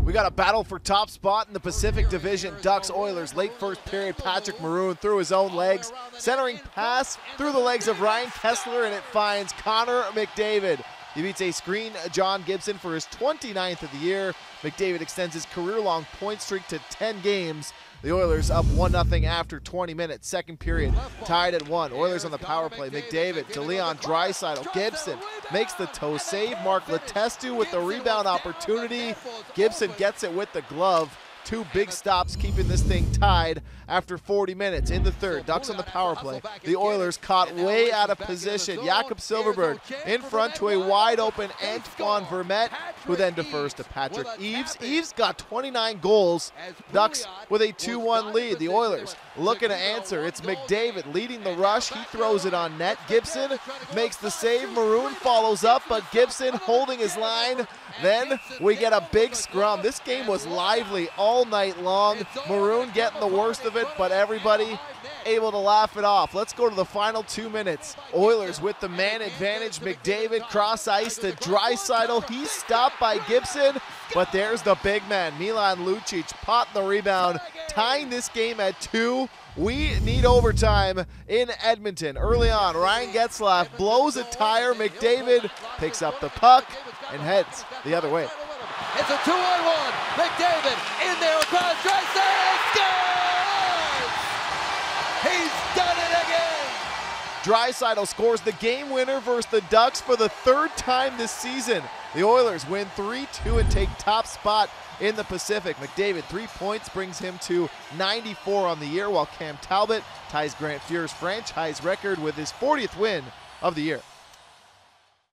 We got a battle for top spot in the Pacific Division. Ducks Oilers, late first period. Patrick Maroon through his own legs. Centering pass through the legs of Ryan Kessler, and it finds Connor McDavid. He beats a screen John Gibson for his 29th of the year. McDavid extends his career-long point streak to 10 games. The Oilers up 1-0 after 20 minutes. Second period, tied at 1. Oilers on the power play. McDavid to Leon Draisaitl. Gibson makes the toe save. Mark Letestu with the rebound opportunity. Gibson gets it with the glove. Two big stops keeping this thing tied after 40 minutes. In the third, Ducks on the power play. The Oilers caught way out of position. Jakob Silfverberg in front to a wide open Antoine Vermette, who then defers to Patrick Eaves. Eaves got 29 goals. Ducks with a 2-1 lead. The Oilers looking to answer. It's McDavid leading the rush. He throws it on net. Gibson makes the save. Maroon follows up, but Gibson holding his line. Then we get a big scrum. This game was lively all night long. Maroon getting the worst of it, but everybody able to laugh it off. Let's go to the final 2 minutes. Oilers with the man advantage. McDavid cross ice to Draisaitl. He's stopped by Gibson, but there's the big man, Milan Lucic, potting the rebound, tying this game at 2. We need overtime in Edmonton. Early on, Ryan Getzlaf blows a tire. McDavid picks up the puck and heads the other way. It's a 2-on-1. McDavid in there across Draisaitl. Scores! He's done it again. Draisaitl scores the game winner versus the Ducks for the third time this season. The Oilers win 3-2 and take top spot in the Pacific. McDavid, 3 points, brings him to 94 on the year, while Cam Talbot ties Grant Fuhr's franchise record with his 40th win of the year.